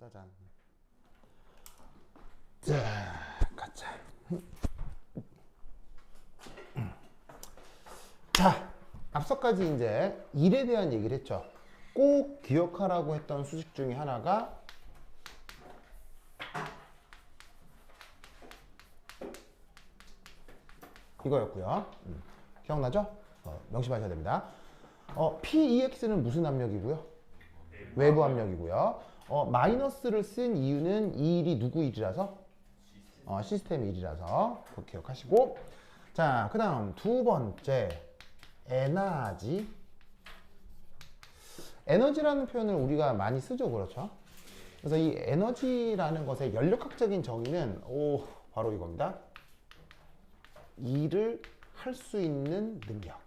짜잔. 자, 가자. 자, 앞서까지 이제 일에 대한 얘기를 했죠. 꼭 기억하라고 했던 수식 중에 하나가 이거였고요. 기억나죠? 명심하셔야 됩니다. PEX는 무슨 압력이고요? 외부 압력이고요. 마이너스를 쓴 이유는 이 일이 누구 일이라서? 시스템 일이라서 그거 기억하시고. 자, 그 다음 두 번째 에너지. 에너지라는 표현을 우리가 많이 쓰죠, 그렇죠? 그래서 이 에너지라는 것의 연력학적인 정의는 바로 이겁니다. 일을 할 수 있는 능력.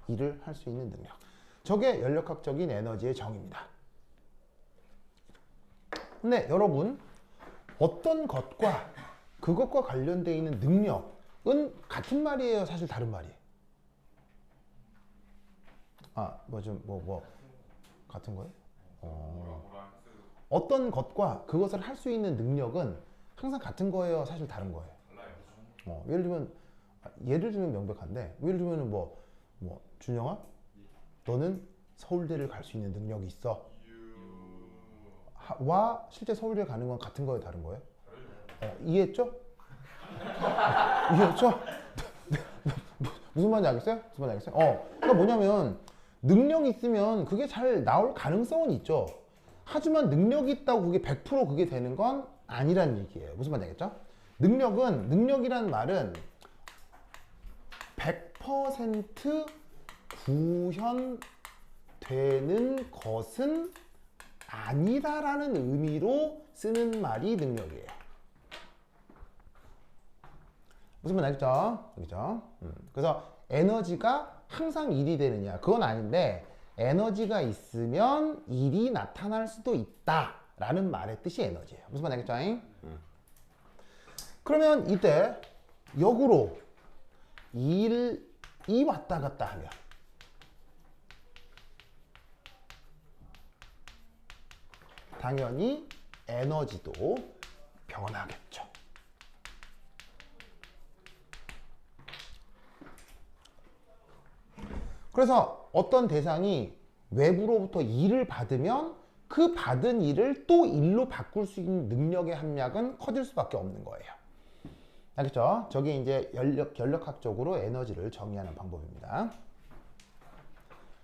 일을 할 수 있는 능력. 저게 연력학적인 에너지의 정의입니다. 근데 여러분, 어떤 것과 그것과 관련되어 있는 능력은 같은 말이에요, 사실 다른 말이에요? 같은 거예요? 어떤 것과 그것을 할 수 있는 능력은 항상 같은 거예요, 사실 다른 거예요? 예를 들면 명백한데, 예를 들면 준영아, 너는 서울대를 갈 수 있는 능력이 있어. 와 실제 서울대 가는 건 같은 거예요, 다른 거예요? 이해했죠? 이해했죠? 무슨 말인지 알겠어요? 무슨 말인지 알겠어요? 그러니까 뭐냐면 능력이 있으면 그게 잘 나올 가능성은 있죠. 하지만 능력이 있다고 그게 100% 그게 되는 건 아니란 얘기예요. 무슨 말인지 알겠죠? 능력이란 말은 100% 구현되는 것은 아니다라는 의미로 쓰는 말이 능력이에요. 무슨 말 알겠죠? 그죠? 그래서 에너지가 항상 일이 되느냐? 그건 아닌데 에너지가 있으면 일이 나타날 수도 있다라는 말의 뜻이 에너지예요. 무슨 말 알겠죠? 그러면 이때 역으로 일이 왔다 갔다 하면 당연히 에너지도 변하겠죠. 그래서 어떤 대상이 외부로부터 일을 받으면 그 받은 일을 또 일로 바꿀 수 있는 능력의 함량은 커질 수밖에 없는 거예요. 알겠죠? 저게 이제 연력학적으로 에너지를 정의하는 방법입니다.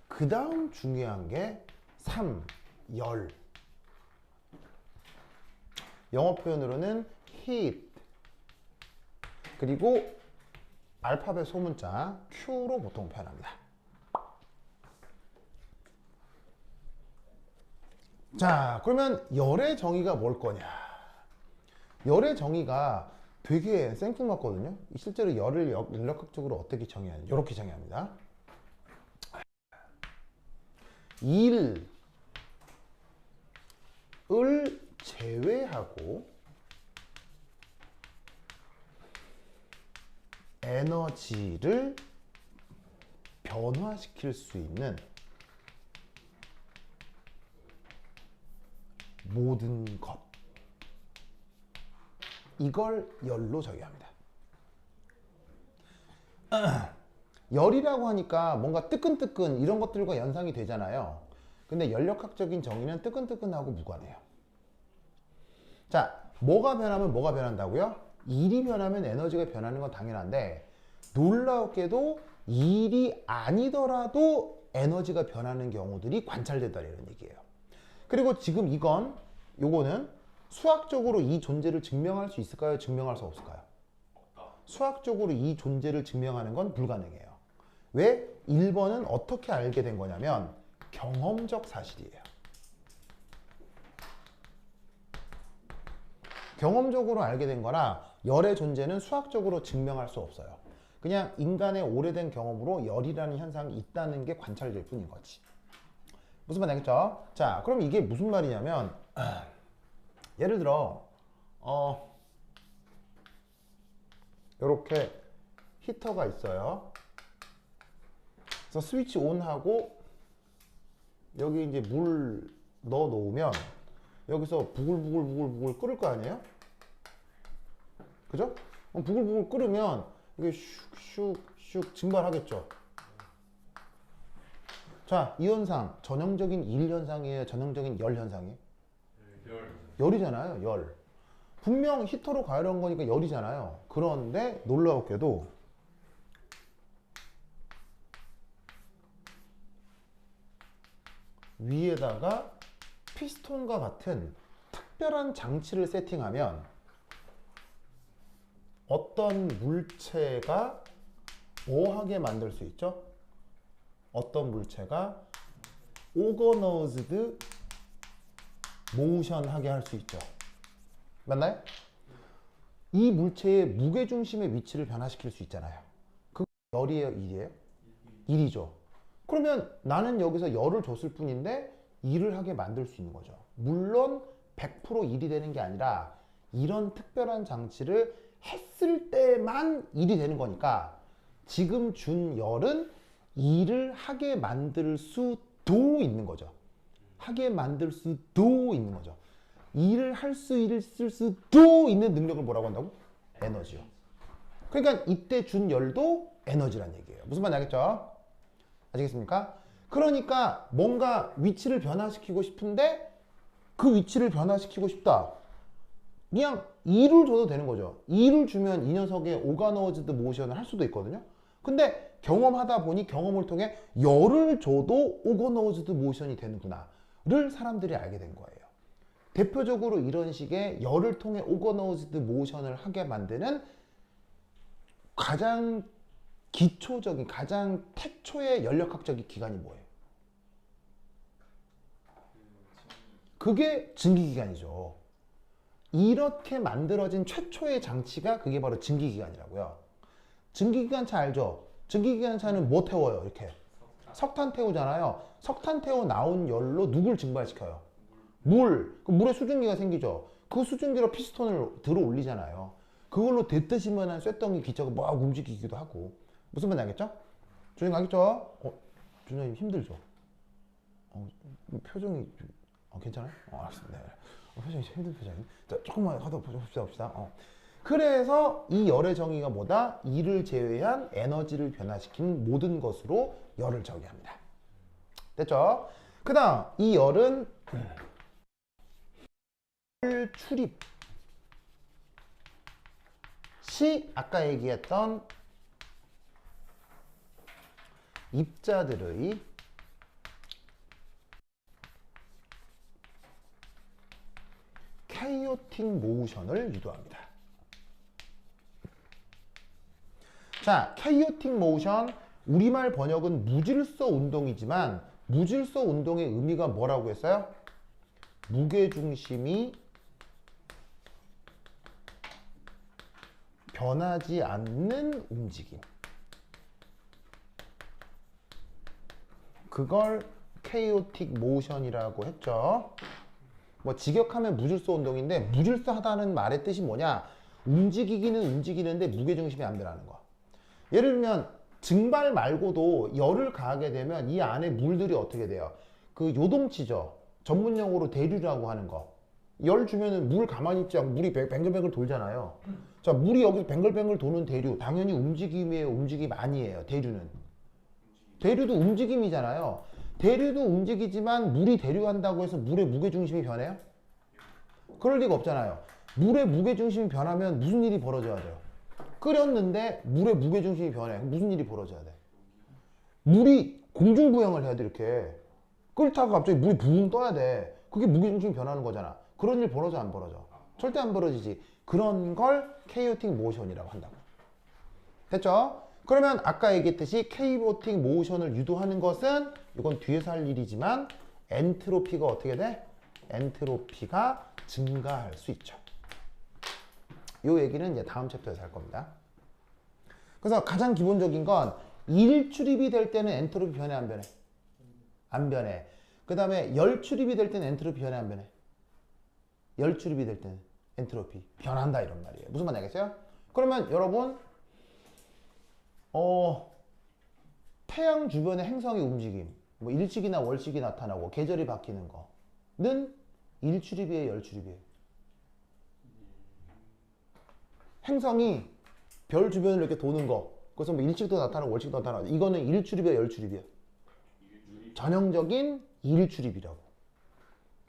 그 다음 중요한 게 3, 열. 영어 표현으로는 heat. 그리고 알파벳 소문자 Q로 보통 표현합니다. 자, 그러면 열의 정의가 뭘 거냐? 열의 정의가 되게 생뚱맞거든요. 실제로 열을 연력학적으로 어떻게 정의하냐? 이렇게 정의합니다. 일을 제외하고 에너지를 변화시킬 수 있는 모든 것, 이걸 열로 정의합니다. 열이라고 하니까 뭔가 뜨끈뜨끈 이런 것들과 연상이 되잖아요. 근데 연력학적인 정의는 뜨끈뜨끈하고 무관해요. 자, 뭐가 변하면 뭐가 변한다고요? 일이 변하면 에너지가 변하는 건 당연한데 놀랍게도 일이 아니더라도 에너지가 변하는 경우들이 관찰된다는 얘기예요. 그리고 지금 요거는 수학적으로 이 존재를 증명할 수 있을까요? 증명할 수 없을까요? 수학적으로 이 존재를 증명하는 건 불가능해요. 왜? 1번은 어떻게 알게 된 거냐면 경험적 사실이에요. 경험적으로 알게 된 거라 열의 존재는 수학적으로 증명할 수 없어요. 그냥 인간의 오래된 경험으로 열이라는 현상이 있다는 게 관찰될 뿐인 거지. 무슨 말 알겠죠? 자, 그럼 이게 무슨 말이냐면 예를 들어 이렇게 히터가 있어요. 그래서 스위치 온 하고 여기 이제 물 넣어 놓으면 여기서 부글부글 끓을 거 아니에요? 그죠? 부글부글 끓으면 이게 슉슉슉 증발하겠죠. 자, 이 현상 전형적인 일 현상이에요? 전형적인 열 현상이에요? 열이잖아요. 열. 분명 히터로 가열한 거니까 열이잖아요. 그런데 놀라웠게도 위에다가 피스톤과 같은 특별한 장치를 세팅하면 어떤 물체가 뭐하게 만들 수 있죠? 어떤 물체가 오거노즈드 모션하게 할 수 있죠. 맞나요? 이 물체의 무게중심의 위치를 변화시킬 수 있잖아요. 그 열이에요? 일이에요? 일이죠. 그러면 나는 여기서 열을 줬을 뿐인데 일을 하게 만들 수 있는 거죠. 물론 100% 일이 되는 게 아니라 이런 특별한 장치를 했을 때만 일이 되는 거니까 지금 준 열은 일을 하게 만들 수도 있는 거죠. 하게 만들 수도 있는 거죠. 일을 할 수 있을 수도 있는 능력을 뭐라고 한다고? 에너지요. 그러니까 이때 준 열도 에너지란 얘기예요. 무슨 말인지 알겠죠? 아시겠습니까? 그러니까 뭔가 위치를 변화시키고 싶은데 그 위치를 변화시키고 싶다. 그냥 2를 줘도 되는 거죠. 2를 주면 이 녀석의 오가노즈드 모션을 할 수도 있거든요. 근데 경험하다 보니 경험을 통해 열을 줘도 오가노즈드 모션이 되는구나를 사람들이 알게 된 거예요. 대표적으로 이런 식의 열을 통해 오거노즈드 모션을 하게 만드는 가장 기초적인, 가장 태초의 연력학적인 기관이 뭐예요? 그게 증기기관이죠. 이렇게 만들어진 최초의 장치가 그게 바로 증기기관이라고요. 증기기관차 알죠? 증기기관차는 뭐 태워요? 이렇게 석탄 태우잖아요. 석탄 태워 나온 열로 누굴 증발시켜요? 물. 그 물에 수증기가 생기죠. 그 수증기로 피스톤을 들어 올리잖아요. 그걸로 대뜨시면한 쇳덩이 기차가 막 움직이기도 하고. 무슨 말인지 알겠죠? 준영 알겠죠? 준영님 힘들죠? 표정이 괜찮아요? 알았습니다. 네. 표정이 힘든 표정이. 자, 조금만 하다 봅시다. 그래서 이 열의 정의가 뭐다? 이를 제외한 에너지를 변화시킨 모든 것으로 열을 정의합니다. 됐죠? 그 다음 이 열은 열 출입 시 아까 얘기했던 입자들의 카이오틱 모션을 유도합니다. 자, 카이오틱 모션 우리말 번역은 무질서 운동이지만 무질서 운동의 의미가 뭐라고 했어요? 무게중심이 변하지 않는 움직임. 그걸 chaotic motion이라고 했죠. 뭐 직역하면 무질서 운동인데 무질서하다는 말의 뜻이 뭐냐? 움직이기는 움직이는데 무게중심이 안 변하는 거. 예를 들면 증발 말고도 열을 가하게 되면 이 안에 물들이 어떻게 돼요? 그 요동치죠. 전문용어로 대류라고 하는 거. 열 주면은 물 가만히 있지 않고 물이 뱅글뱅글 돌잖아요. 자, 물이 여기서 뱅글뱅글 도는 대류. 당연히 움직임이에요? 움직임 아니에요? 대류는. 대류도 움직임이잖아요. 대류도 움직이지만 물이 대류한다고 해서 물의 무게중심이 변해요? 그럴 리가 없잖아요. 물의 무게중심이 변하면 무슨 일이 벌어져야 돼요? 끓였는데 물의 무게중심이 변해. 무슨 일이 벌어져야 돼? 물이 공중부양을 해야 돼, 이렇게. 끓다가 갑자기 물이 붕 떠야 돼. 그게 무게중심이 변하는 거잖아. 그런 일 벌어져, 안 벌어져? 절대 안 벌어지지. 그런 걸 chaotic motion이라고 한다고. 됐죠? 그러면 아까 얘기했듯이 chaotic motion을 유도하는 것은 이건 뒤에서 할 일이지만 엔트로피가 어떻게 돼? 엔트로피가 증가할 수 있죠. 이 얘기는 이제 다음 챕터에서 할 겁니다. 그래서 가장 기본적인 건 일 출입이 될 때는 엔트로피 변해, 안 변해? 안 변해. 그 다음에 열 출입이 될 때는 엔트로피 변해, 안 변해? 열 출입이 될 때는 엔트로피 변한다, 이런 말이에요. 무슨 말인지 알겠어요? 그러면 여러분 태양 주변의 행성의 움직임, 뭐 일식이나 월식이 나타나고 계절이 바뀌는 거는 일출입이에요, 열출입이에요? 행성이 별 주변을 이렇게 도는 거, 그래서 뭐 일식도 나타나고 월식도 나타나고, 이거는 일출입이야, 열출입이야? 전형적인 일출입이라고.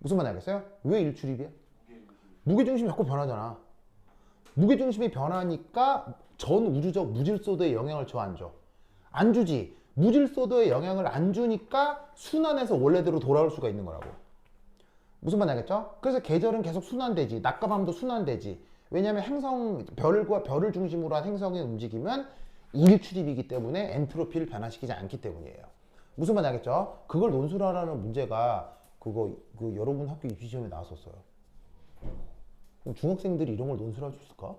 무슨 말 알겠어요? 왜 일출입이야? 무게중심이 자꾸 변하잖아. 무게중심이 변하니까 전 우주적 무질소도에 영향을 줘, 안 줘? 안 주지. 무질소도에 영향을 안 주니까 순환해서 원래대로 돌아올 수가 있는 거라고. 무슨 말 알겠죠? 그래서 계절은 계속 순환되지. 낮과 밤도 순환되지. 왜냐하면 행성, 별과 별을 중심으로 한 행성의 움직임은 일출입이기 때문에 엔트로피를 변화시키지 않기 때문이에요. 무슨 말 알겠죠? 그걸 논술하라는 문제가 그거 여러분 학교 입시시험에 나왔었어요. 그럼 중학생들이 이런 걸 논술할 수 있을까?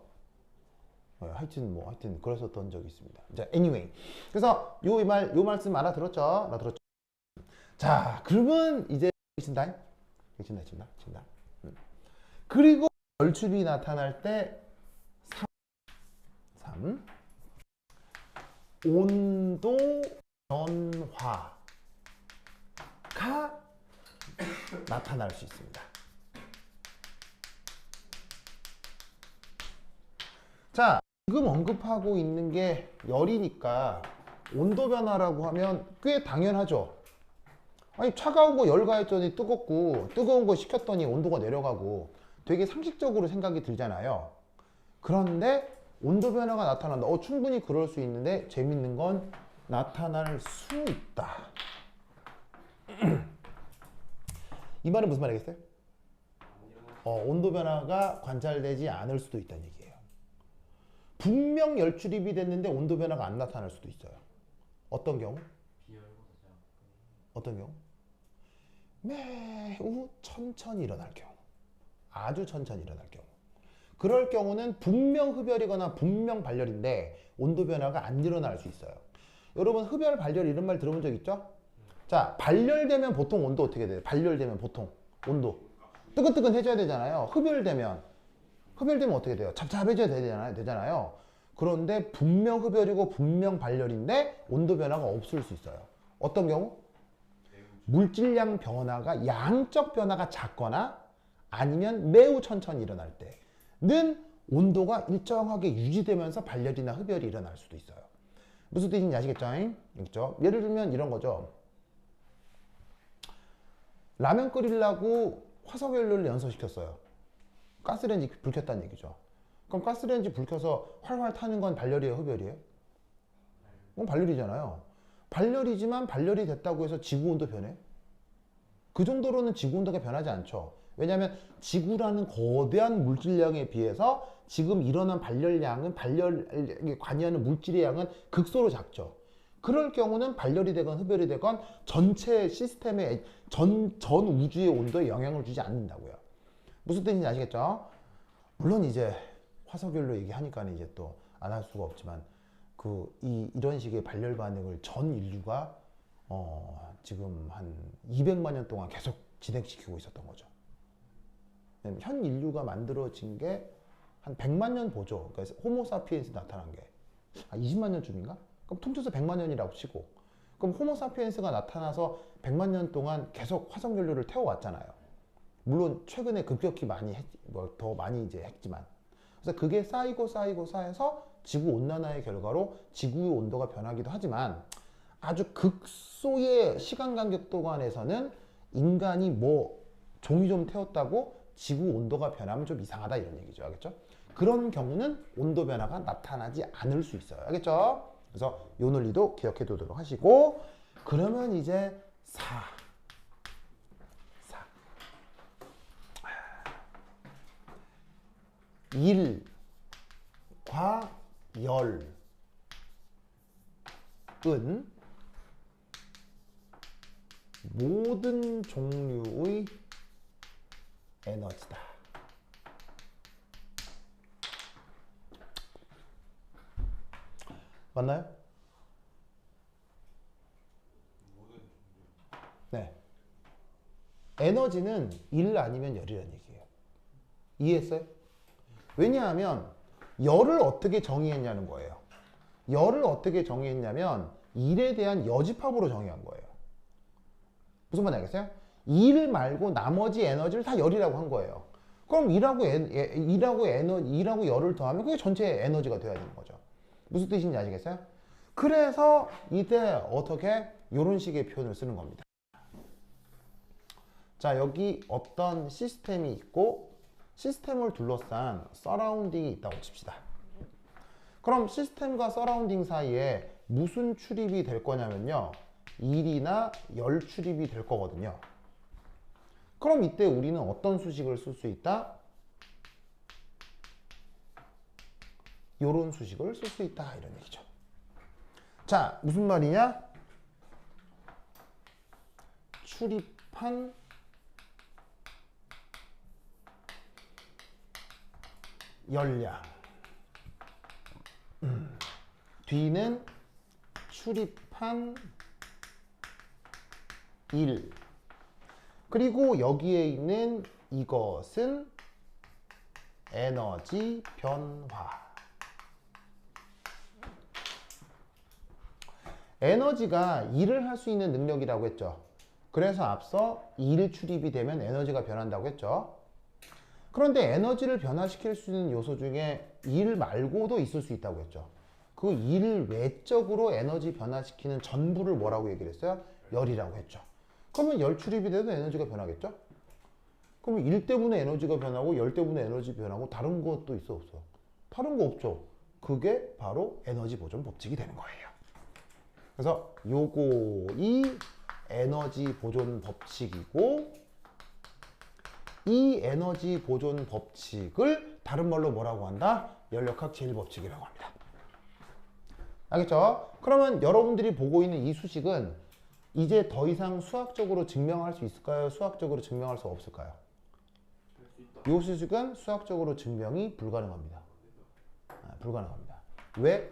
네, 하여튼 그랬었던 적이 있습니다. 자, anyway. 그래서 요 말씀 알아들었죠? 알아들었죠? 자, 그러면 이제 친다. 그리고 열출이 나타날 때 3. 온도 변화가 나타날 수 있습니다. 자, 지금 언급하고 있는 게 열이니까 온도 변화라고 하면 꽤 당연하죠. 아니, 차가운 거 열 가했더니 뜨겁고, 뜨거운 거 식혔더니 온도가 내려가고, 되게 상식적으로 생각이 들잖아요. 그런데 온도 변화가 나타난다. 충분히 그럴 수 있는데 재밌는 건 나타날 수 있다. 이 말은 무슨 말이겠어요? 온도 변화가 관찰되지 않을 수도 있다는 얘기예요. 분명 열출입이 됐는데 온도 변화가 안 나타날 수도 있어요. 어떤 경우? 어떤 경우? 매우 천천히 일어날 경우. 아주 천천히 일어날 경우. 그럴 경우는 분명 흡열이거나 분명 발열인데 온도 변화가 안 일어날 수 있어요. 여러분 흡열, 발열 이런 말 들어본 적 있죠? 자, 발열되면 보통 온도 어떻게 돼요? 발열되면 보통 온도 뜨끈뜨끈해져야 되잖아요. 흡열되면 어떻게 돼요? 잡잡해져야 되잖아요. 그런데 분명 흡열이고 분명 발열인데 온도 변화가 없을 수 있어요. 어떤 경우? 물질량 변화가 양적 변화가 작거나 아니면 매우 천천히 일어날 때는 온도가 일정하게 유지되면서 발열이나 흡열이 일어날 수도 있어요. 무슨 뜻인지 아시겠죠? 알겠죠? 예를 들면 이런 거죠. 라면 끓이려고 화석연료를 연소시켰어요. 가스레인지 불 켰다는 얘기죠. 그럼 가스레인지 불 켜서 활활 타는 건 발열이에요, 흡열이에요? 그건 발열이잖아요. 발열이지만 발열이 됐다고 해서 지구 온도 변해? 그 정도로는 지구 온도가 변하지 않죠. 왜냐하면 지구라는 거대한 물질량에 비해서 지금 일어난 발열량은 발열에 관여하는 물질의 양은 극소로 작죠. 그럴 경우는 발열이 되건 흡열이 되건 전체 시스템의 전 우주의 온도에 영향을 주지 않는다고요. 무슨 뜻인지 아시겠죠? 물론 이제 화석연료 얘기하니까 이제 또 안 할 수가 없지만 이런 식의 발열 반응을 전 인류가 지금 한 200만 년 동안 계속 진행시키고 있었던 거죠. 현 인류가 만들어진 게 한 100만 년 보죠. 그러니까 호모사피엔스 나타난 게 한 20만 년쯤인가? 그럼 통째서 100만 년이라고 치고, 그럼 호모사피엔스가 나타나서 100만 년 동안 계속 화석연료를 태워왔잖아요. 물론 최근에 급격히 더 많이 이제 했지만, 그래서 그게 쌓여서 지구 온난화의 결과로 지구의 온도가 변하기도 하지만 아주 극소의 시간 간격 동안에서는 인간이 종이 좀 태웠다고 지구 온도가 변하면 좀 이상하다 이런 얘기죠. 알겠죠? 그런 경우는 온도 변화가 나타나지 않을 수 있어요. 알겠죠? 그래서 이 논리도 기억해 두도록 하시고, 그러면 이제 4. 1과 열은 모든 종류의 에너지다. 맞나요? 네. 에너지는 1 아니면 열이라는 얘기예요. 이해했어요? 왜냐하면 열을 어떻게 정의했냐는 거예요. 열을 어떻게 정의했냐면 일에 대한 여집합으로 정의한 거예요. 무슨 말인지 알겠어요? 일 말고 나머지 에너지를 다 열이라고 한 거예요. 그럼 일하고 열을 더하면 그게 전체 에너지가 돼야 되는 거죠. 무슨 뜻인지 아시겠어요? 그래서 이때 어떻게 이런 식의 표현을 쓰는 겁니다. 자, 여기 어떤 시스템이 있고 시스템을 둘러싼 서라운딩이 있다고 칩시다. 그럼 시스템과 서라운딩 사이에 무슨 출입이 될 거냐면요, 일이나 열 출입이 될 거거든요. 그럼 이때 우리는 어떤 수식을 쓸 수 있다? 요런 수식을 쓸 수 있다, 이런 얘기죠. 자, 무슨 말이냐? 출입한 열량, 뒤는 출입한 일, 그리고 여기에 있는 이것은 에너지 변화. 에너지가 일을 할 수 있는 능력이라고 했죠. 그래서 앞서 일 출입이 되면 에너지가 변한다고 했죠. 그런데 에너지를 변화시킬 수 있는 요소 중에 일 말고도 있을 수 있다고 했죠. 그 일 외적으로 에너지 변화시키는 전부를 뭐라고 얘기를 했어요? 열이라고 했죠. 그러면 열 출입이 돼도 에너지가 변하겠죠? 그러면 일 때문에 에너지가 변하고 열 때문에 에너지 변하고 다른 것도 있어 없어? 다른 거 없죠. 그게 바로 에너지 보존 법칙이 되는 거예요. 그래서 요거이 에너지 보존 법칙이고, 이 에너지 보존 법칙을 다른 말로 뭐라고 한다? 연력학 제1법칙이라고 합니다. 알겠죠? 그러면 여러분들이 보고 있는 이 수식은 이제 더 이상 수학적으로 증명할 수 있을까요? 수학적으로 증명할 수 없을까요? 이 수식은 수학적으로 증명이 불가능합니다. 불가능합니다. 왜?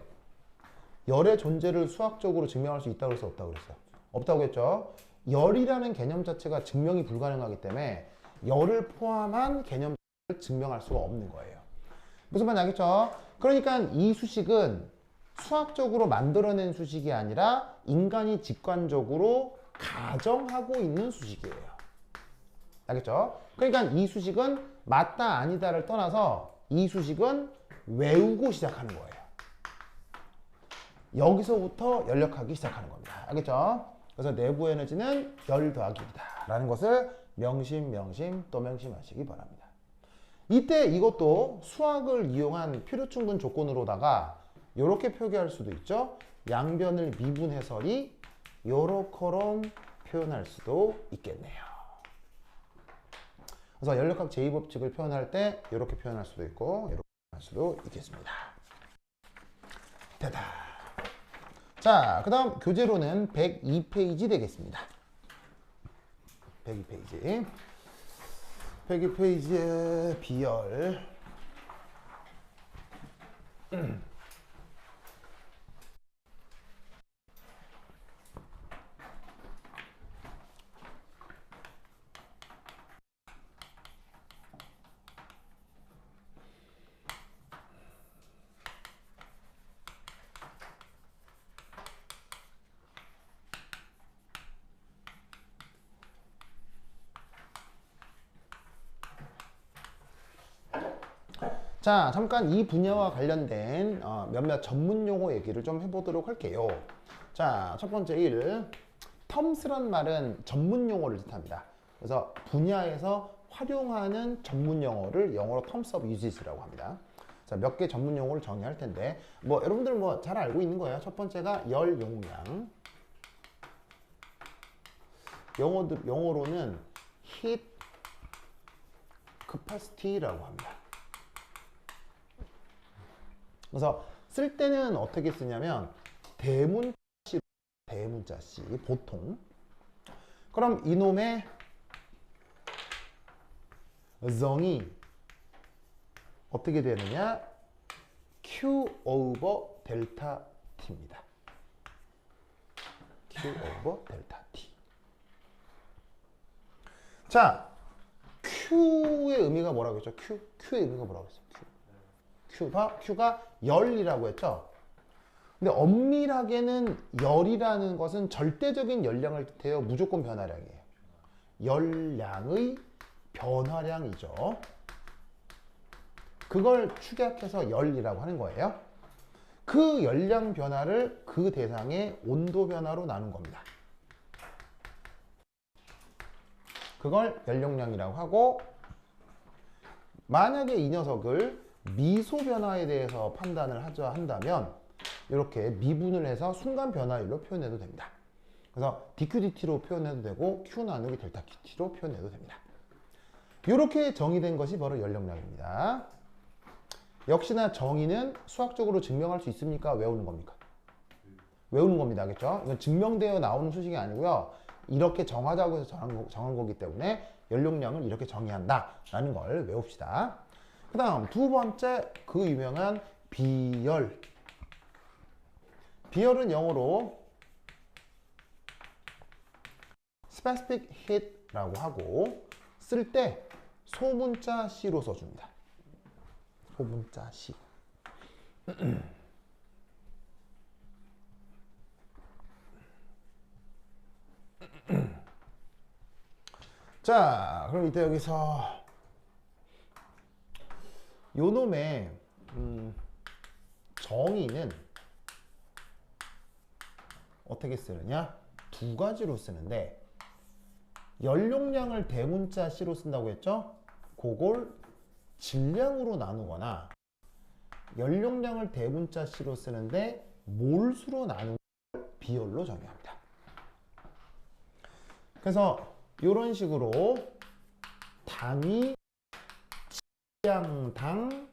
열의 존재를 수학적으로 증명할 수 있다고 그랬어? 없다고 그랬어? 없다고 했죠? 열이라는 개념 자체가 증명이 불가능하기 때문에 열을 포함한 개념 자체를 증명할 수가 없는 거예요. 무슨 말인지 알겠죠? 그러니까 이 수식은 수학적으로 만들어낸 수식이 아니라 인간이 직관적으로 가정하고 있는 수식이에요. 알겠죠? 그러니까 이 수식은 맞다 아니다를 떠나서 이 수식은 외우고 시작하는 거예요. 여기서부터 연력하기 시작하는 겁니다. 알겠죠? 그래서 내부 에너지는 열 더하기 1이다 라는 것을 명심 또 명심하시기 바랍니다. 이때 이것도 수학을 이용한 필요충분 조건으로다가 이렇게 표기할 수도 있죠. 양변을 미분해설이 요렇게럼 표현할 수도 있겠네요. 그래서 연력학 제2법칙을 표현할 때 이렇게 표현할 수도 있고 이렇게 표현할 수도 있겠습니다. 됐다. 자, 그 다음 교재로는 102페이지 되겠습니다. 102페이지. 102페이지의 비열. 자, 잠깐 이 분야와 관련된 몇몇 전문 용어 얘기를 좀 해보도록 할게요. 자, 첫 번째 1. 텀스란 말은 전문 용어를 뜻합니다. 그래서 분야에서 활용하는 전문 용어를 영어로 terms of usage라고 합니다. 자, 몇 개 전문 용어를 정의할 텐데, 여러분들 잘 알고 있는 거예요. 첫 번째가 열 용량. 영어로는 heat capacity라고 합니다. 그래서 쓸 때는 어떻게 쓰냐면 대문자씨 보통. 그럼 이놈의 정이 어떻게 되느냐? Q over 델타 T입니다. Q over 델타 T. 자, Q의 의미가 뭐라고 했죠? Q의 의미가 뭐라고 했어요? Q가 열이라고 했죠. 근데 엄밀하게는 열이라는 것은 절대적인 열량을 뜻해요. 무조건 변화량이에요. 열량의 변화량이죠. 그걸 축약해서 열이라고 하는 거예요. 그 열량 변화를 그 대상의 온도 변화로 나눈 겁니다. 그걸 열용량이라고 하고, 만약에 이 녀석을 미소 변화에 대해서 판단을 하자 한다면 이렇게 미분을 해서 순간 변화율로 표현해도 됩니다. 그래서 dqdt로 표현해도 되고 q 나누기 델타 qt로 표현해도 됩니다. 이렇게 정의된 것이 바로 열용량입니다. 역시나 정의는 수학적으로 증명할 수 있습니까? 외우는 겁니까? 외우는 겁니다. 알겠죠? 이건 증명되어 나오는 수식이 아니고요. 이렇게 정하자고 해서 정한 거기 때문에 열용량을 이렇게 정의한다라는 걸 외웁시다. 그 다음 두 번째, 그 유명한 비열. 비열은 영어로 specific heat라고 하고, 쓸 때 소문자 C로 써줍니다. 소문자 C. 자, 그럼 이때 여기서 요 놈의 정의는 어떻게 쓰느냐? 두 가지로 쓰는데, 연용량을 대문자 C로 쓴다고 했죠? 그걸 질량으로 나누거나, 연용량을 대문자 C로 쓰는데 몰수로 나누는 걸 비열로 정의합니다. 그래서 이런 식으로 단위 질량당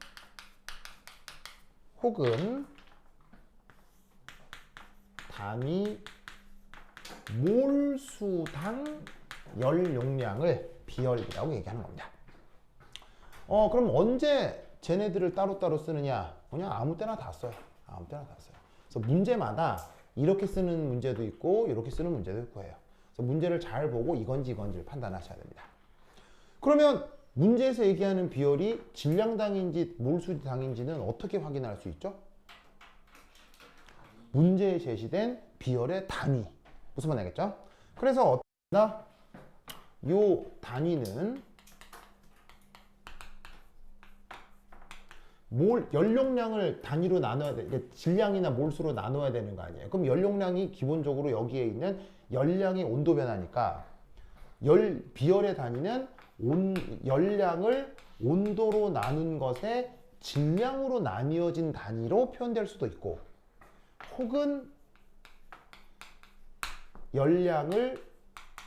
혹은 단위 몰수당 열용량을 비열이라고 얘기하는 겁니다. 그럼 언제 쟤네들을 따로따로 쓰느냐? 그냥 아무 때나 다 써요. 아무 때나 다 써요. 그래서 문제마다 이렇게 쓰는 문제도 있고 이렇게 쓰는 문제도 있고 해요. 그래서 문제를 잘 보고 이건지 이건지를 판단하셔야 됩니다. 그러면 문제에서 얘기하는 비열이 질량당인지 몰수당인지는 어떻게 확인할 수 있죠? 문제에 제시된 비열의 단위. 무슨 말 알겠죠? 그래서 요 단위는 연용량을 단위로 나눠야 돼. 질량이나 몰수로 나눠야 되는 거 아니에요. 그럼 연용량이 기본적으로 여기에 있는 열량의 온도 변화니까 비열의 단위는 열량을 온도로 나눈 것에 질량으로 나뉘어진 단위로 표현될 수도 있고, 혹은 열량을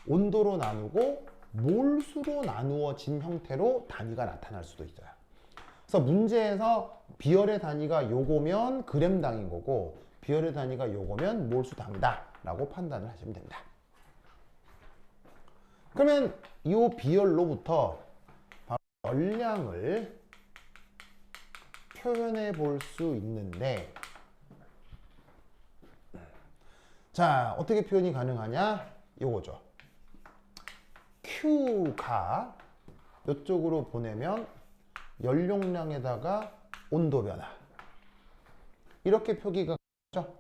온도로 나누고 몰수로 나누어진 형태로 단위가 나타날 수도 있어요. 그래서 문제에서 비열의 단위가 요거면 그램당인 거고, 비열의 단위가 요거면 몰수당이다 라고 판단을 하시면 됩니다. 그러면 이 비열로부터 바로 열량을 표현해 볼 수 있는데, 자, 어떻게 표현이 가능하냐? 요거죠. Q가 이쪽으로 보내면 연용량에다가 온도 변화, 이렇게 표기가 가죠.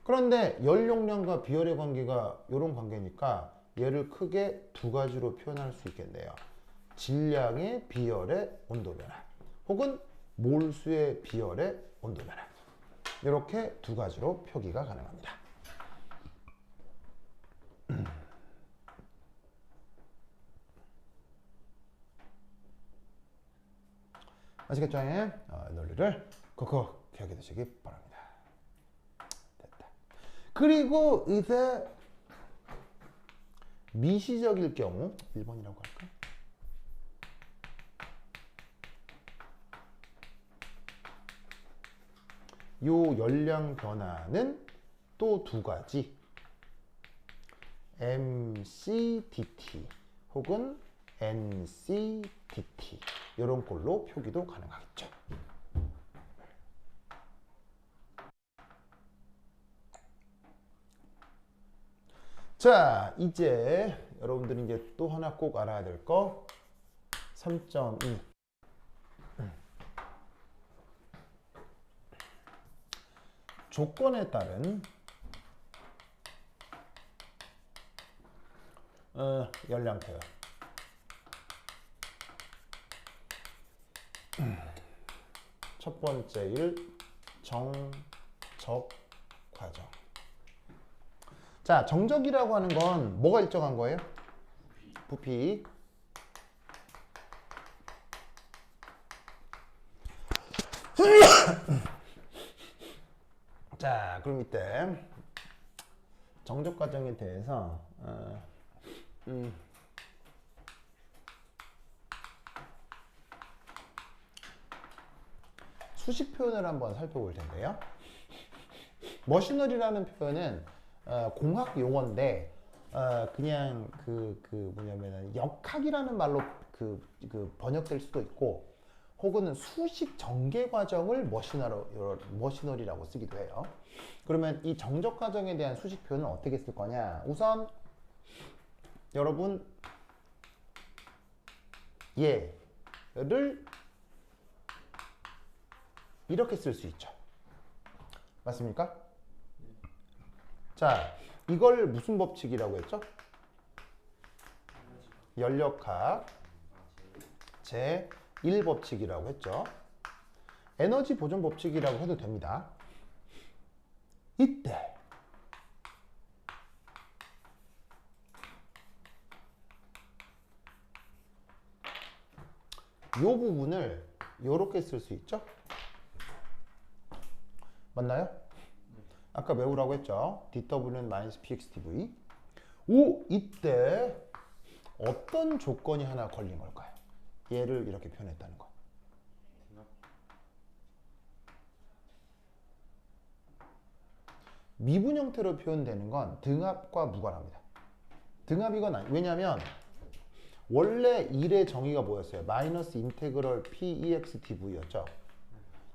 그런데 연용량과 비열의 관계가 이런 관계니까 얘를 크게 두 가지로 표현할 수 있겠네요. 질량의 비열의 온도 변화, 혹은 몰수의 비열의 온도 변화. 이렇게 두 가지로 표기가 가능합니다. 아시겠죠? 논리를 콕콕 기억해 두시기 바랍니다. 됐다. 그리고 이제 미시적일 경우 1번이라고 할까? 요 열량 변화는 또 두 가지, MCDT 혹은 NCDT 이런 꼴로 표기도 가능하겠죠. 자, 이제 여러분들이 이제 또 하나 꼭 알아야 될 거 3.2. 조건에 따른 열량표현. 첫 번째 일 정적 과정. 자, 정적이라고 하는 건 뭐가 일정한 거예요? 부피. 자, 그럼 이때 정적 과정에 대해서 수식 표현을 한번 살펴볼 텐데요. 머시너리라는 표현은 공학 용어인데 그냥 뭐냐면 역학이라는 말로 번역될 수도 있고 혹은 수식 전개 과정을 머시너리라고 쓰기도 해요. 그러면 이 정적 과정에 대한 수식 표현은 어떻게 쓸 거냐? 우선 여러분 얘를 이렇게 쓸 수 있죠. 맞습니까? 자, 이걸 무슨 법칙이라고 했죠? 연력학 제1법칙이라고 했죠. 에너지 보존 법칙이라고 해도 됩니다. 이때 이 부분을 이렇게 쓸 수 있죠. 맞나요? 아까 외우라고 했죠. dw는 -pxdv. 오, 이때 어떤 조건이 하나 걸린 걸까요? 얘를 이렇게 표현했다는 거. 미분 형태로 표현되는 건 등압과 무관합니다. 등압이건 아니, 왜냐하면 원래 1의 정의가 뭐였어요? 마이너스 인테그럴 p(ex) dv였죠.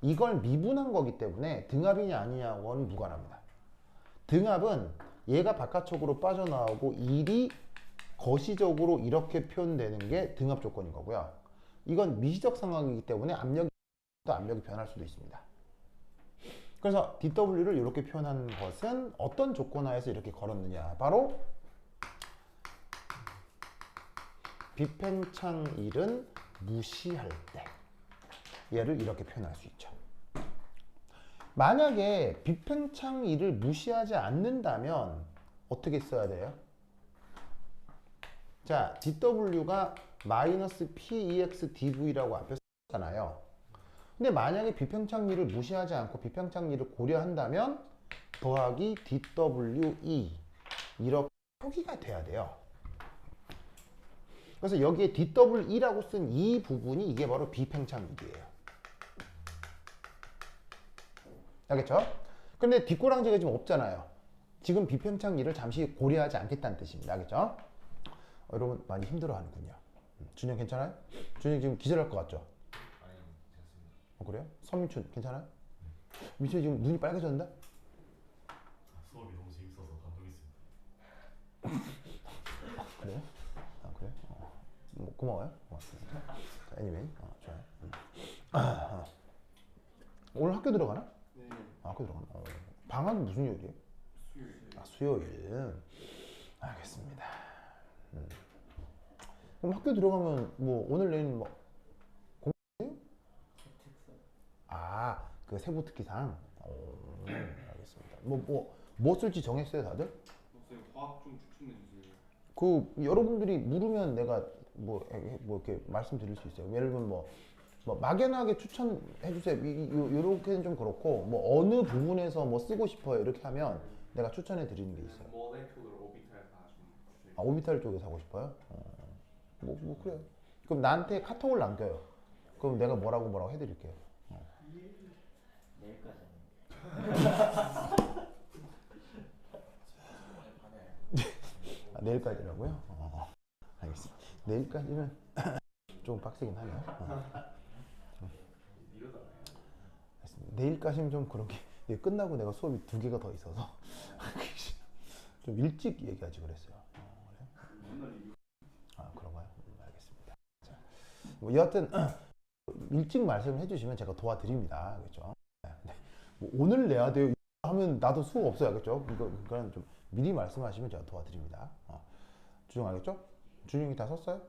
이걸 미분한 거기 때문에 등압이냐 아니냐와는 무관합니다. 등압은 얘가 바깥쪽으로 빠져나오고 1이 거시적으로 이렇게 표현되는 게 등압 조건인 거고요. 이건 미시적 상황이기 때문에 압력이 변할 수도 있습니다. 그래서 dw를 이렇게 표현한 것은 어떤 조건 하에서 이렇게 걸었느냐? 바로 비팽창일은 무시할 때 얘를 이렇게 표현할 수 있죠. 만약에 비팽창일을 무시하지 않는다면 어떻게 써야 돼요? 자, dw가 -p(ex) dv라고 앞에 썼잖아요. 근데 만약에 비팽창률을 무시하지 않고 비팽창률을 고려한다면 더하기 dwe 이렇게 표기가 돼야 돼요. 그래서 여기에 dwe라고 쓴 이 부분이 이게 바로 비팽창률이에요. 알겠죠? 근데 뒷꼬랑지가 지금 없잖아요. 지금 비팽창률을 잠시 고려하지 않겠다는 뜻입니다. 알겠죠? 여러분 많이 힘들어하는군요. 준영 괜찮아요? 준영 지금 기절할 것 같죠? 아니, 괜찮습니다. 그래요? 서민춘 괜찮아요? 민춘이 지금 눈이 빨개졌는데? 수업이 너무 재밌어서 감동했습니다. 그래요? 그래? 뭐, 고마워요. 고맙습니다. 자, anyway, 좋아요. 오늘 학교 들어가나? 네. 학교 들어가나? 방학이 무슨 요일이에요? 수요일. 수요일. 알겠습니다. 그럼 학교 들어가면 뭐 오늘 내일 뭐 공부해요? 그 세부 특기상. 알겠습니다. 뭐 쓸지 정했어요, 다들? 선생님 과학 좀 추천해 주세요. 그 여러분들이 물으면 내가 뭐 이렇게 말씀드릴 수 있어요. 예를 들면 뭐 막연하게 추천해 주세요. 요렇게는 좀 그렇고 뭐 어느 부분에서 뭐 쓰고 싶어요. 이렇게 하면 내가 추천해 드리는 게 있어요. 모레큐들 오비탈 다좀 주세요. 오비탈 쪽에서 하고 싶어요? 뭐 그래요. 그럼 나한테 카톡을 남겨요. 그럼 내가 뭐라고 해드릴게요. 내일까지. 내일까지라고요? 알겠습니다. 내일까지는 좀 빡세긴 하네요. 알겠습니다. 내일까지는 좀 그런 게 끝나고 내가 수업이 2개가 더 있어서 좀 일찍 얘기하지 그랬어요. 그래요? 그런가요? 알겠습니다. 자, 뭐 여하튼 일찍 말씀을 해주시면 제가 도와드립니다. 그렇죠? 네. 뭐 오늘 내야 돼요. 하면 나도 수가 없어요. 알겠죠? 이거는 좀 미리 말씀하시면 제가 도와드립니다. 준영 알겠죠? 준영이 다 썼어요?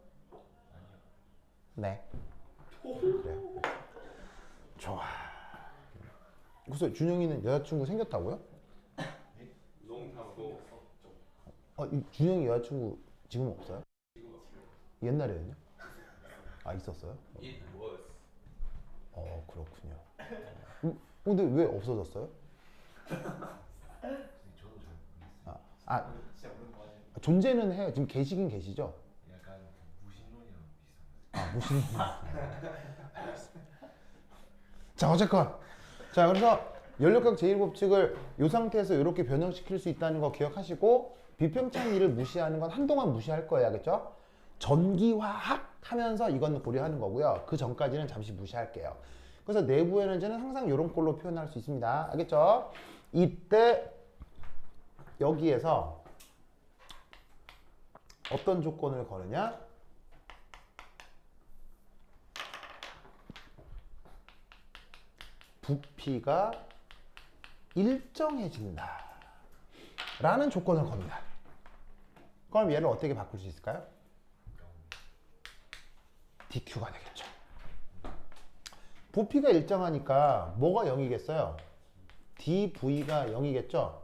네. 그래요. 좋아. 그래서 준영이는 여자친구 생겼다고요? 롱타고 준영이 여자친구 지금 없어요? 옛날에는요? 아 있었어요? It was. 그렇군요. 근데 왜 없어졌어요? 저도 잘 모르겠어요. 진짜 모르는 거 아니에요? 존재는 해요. 지금 계시긴 계시죠? 약간 무신론이랑 비슷한 거. 무슨 자 어쨌건 자 그래서 연력학 제1법칙을 이 상태에서 이렇게 변형시킬 수 있다는 거 기억하시고 비평창 2를 무시하는 건 한동안 무시할 거예요. 알겠죠? 전기화학 하면서 이건 고려하는 거고요. 그 전까지는 잠시 무시할게요. 그래서 내부 에너지는 항상 이런 꼴로 표현할 수 있습니다. 알겠죠? 이때 여기에서 어떤 조건을 거느냐? 부피가 일정해진다 라는 조건을 겁니다. 그럼 얘를 어떻게 바꿀 수 있을까요? dq가 되겠죠. 부피가 일정하니까 뭐가 0이겠어요? dv가 0이겠죠?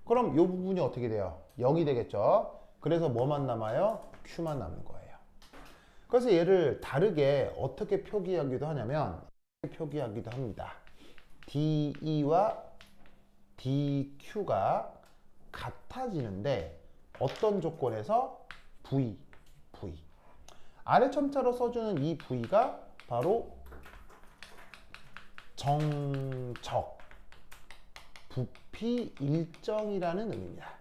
그럼 이 부분이 어떻게 돼요? 0이 되겠죠? 그래서 뭐만 남아요? q만 남는 거예요. 그래서 얘를 다르게 어떻게 표기하기도 하냐면 표기하기도 합니다. DE와 DQ가 같아지는데 어떤 조건에서? V. 아래 첨자로 써주는 이 V가 바로 정적 부피 일정이라는 의미입니다.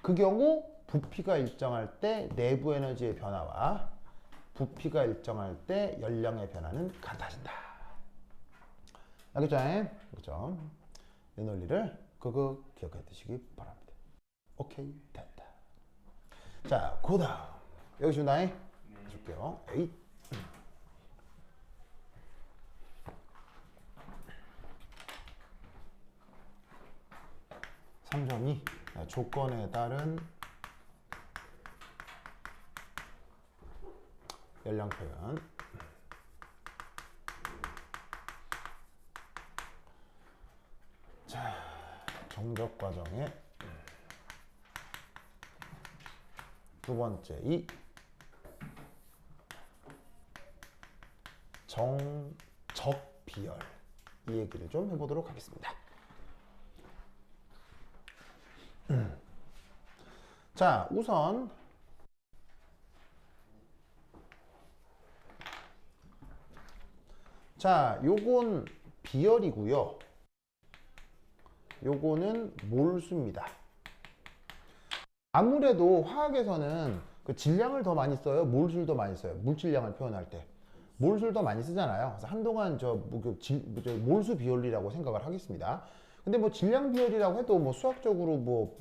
그 경우 부피가 일정할 때 내부 에너지의 변화와 부피가 일정할 때 연량의 변화는 같아진다. 알겠죠? 그렇죠? 이 논리를 그거 기억해 두시기 바랍니다. 오케이, 됐다. 자, 그 다음 여기 준다잉? 줄게요. 에잇. (3.2) 조건에 따른 연량 표현. 자, 정적 과정의 두 번째 이 정적 비열 이 얘기를 좀 해보도록 하겠습니다. 자, 우선 자, 요건 비열이고요. 요거는 몰수입니다. 아무래도 화학에서는 그 질량을 더 많이 써요? 몰수를 더 많이 써요? 물질량을 표현할 때 몰수를 더 많이 쓰잖아요. 그래서 한동안 몰수 비율이라고 생각을 하겠습니다. 근데 뭐 질량 비율이라고 해도 뭐 수학적으로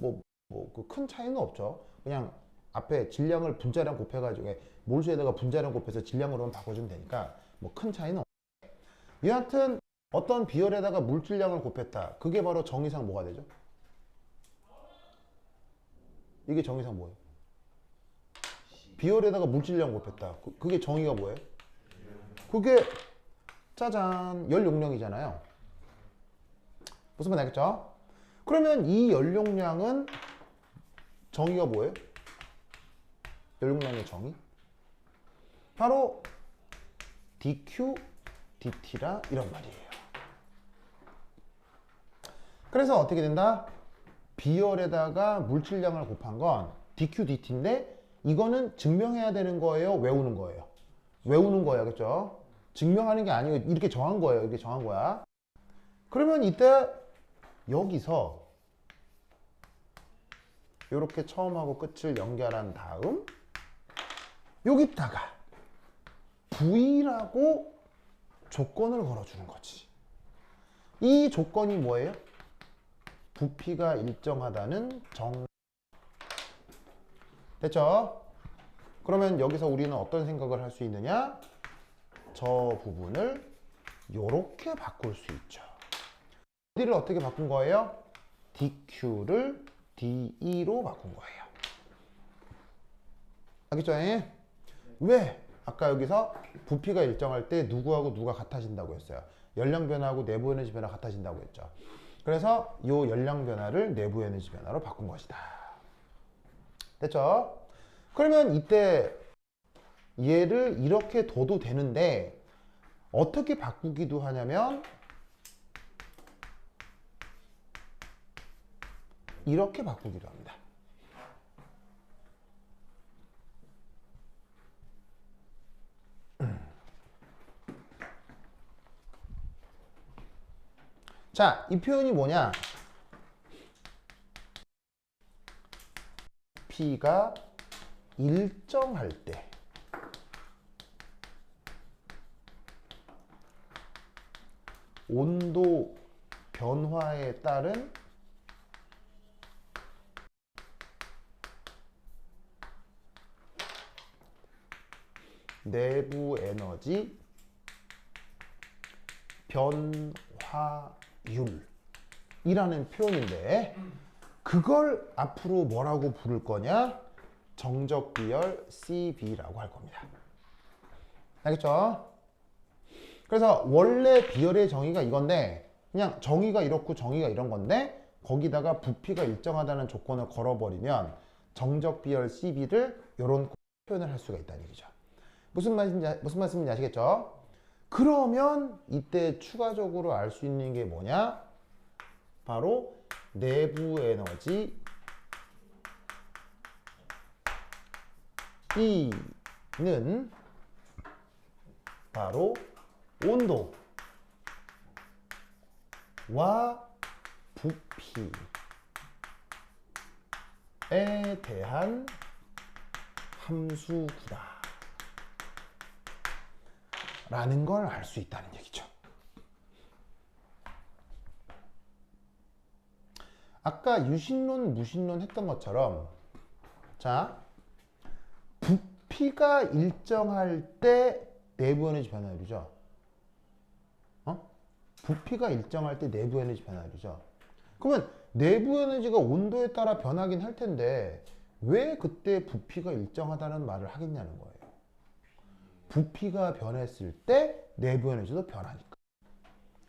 그 큰 차이는 없죠. 그냥 앞에 질량을 분자량 곱해가지고 몰수에다가 분자량 곱해서 질량으로만 바꿔주면 되니까 뭐 큰 차이는 없어요. 여하튼 어떤 비열에다가 물질량을 곱했다. 그게 바로 정의상 뭐가 되죠? 이게 정의상 뭐예요? 비열에다가 물질량 곱했다. 그게 정의가 뭐예요? 그게 짜잔 열용량이잖아요. 무슨 말 알겠죠? 그러면 이 열용량은 정의가 뭐예요? 열용량의 정의? 바로 dq dt라 이런 말이에요. 그래서 어떻게 된다? 비열에다가 물질량을 곱한 건 dq dt인데 이거는 증명해야 되는 거예요? 외우는 거예요? 외우는 거예요. 그렇죠? 증명하는 게 아니고 이렇게 정한 거예요. 이렇게 정한 거야. 그러면 이때 여기서 이렇게 처음하고 끝을 연결한 다음 여기다가 V라고 조건을 걸어주는 거지. 이 조건이 뭐예요? 부피가 일정하다는 됐죠? 그러면 여기서 우리는 어떤 생각을 할 수 있느냐? 저 부분을 이렇게 바꿀 수 있죠. D를 어떻게 바꾼 거예요? DQ를 DE로 바꾼 거예요. 알겠죠? 왜? 아까 여기서 부피가 일정할 때 누구하고 누가 같아진다고 했어요. 열량 변화하고 내부 에너지 변화 같아진다고 했죠. 그래서 이 열량 변화를 내부 에너지 변화로 바꾼 것이다. 됐죠? 그러면 이때 얘를 이렇게 둬도 되는데 어떻게 바꾸기도 하냐면 이렇게 바꾸기도 합니다. 자, 이 표현이 뭐냐? P가 일정할 때 온도 변화에 따른 내부 에너지 변화율이라는 표현인데 그걸 앞으로 뭐라고 부를 거냐? 정적 비열 CB라고 할 겁니다. 알겠죠? 그래서 원래 비열의 정의가 이건데 그냥 정의가 이렇고 정의가 이런 건데 거기다가 부피가 일정하다는 조건을 걸어버리면 정적 비열 CB를 이런 표현을 할 수가 있다는 얘기죠. 무슨 말씀인지 아시겠죠? 그러면 이때 추가적으로 알 수 있는 게 뭐냐? 바로 내부 에너지 E는 바로 온도와 부피에 대한 함수구다 라는 걸 알 수 있다는 얘기죠. 아까 유신론, 무신론 했던 것처럼 자, 부피가 일정할 때 내부 에너지 변화율이죠. 부피가 일정할 때 내부 에너지 변화율이죠. 그러면 내부 에너지가 온도에 따라 변하긴 할 텐데 왜 그때 부피가 일정하다는 말을 하겠냐는 거예요. 부피가 변했을 때 내부 에너지도 변하니까.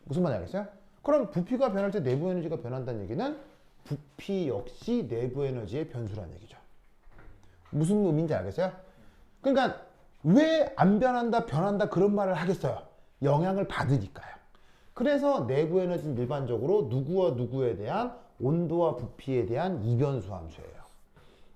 무슨 말인지 알겠어요? 그럼 부피가 변할 때 내부 에너지가 변한다는 얘기는 부피 역시 내부 에너지의 변수라는 얘기죠. 무슨 의미인지 알겠어요? 그러니까 왜 안 변한다, 변한다 그런 말을 하겠어요? 영향을 받으니까요. 그래서 내부 에너지는 일반적으로 누구와 누구에 대한 온도와 부피에 대한 이변수 함수예요.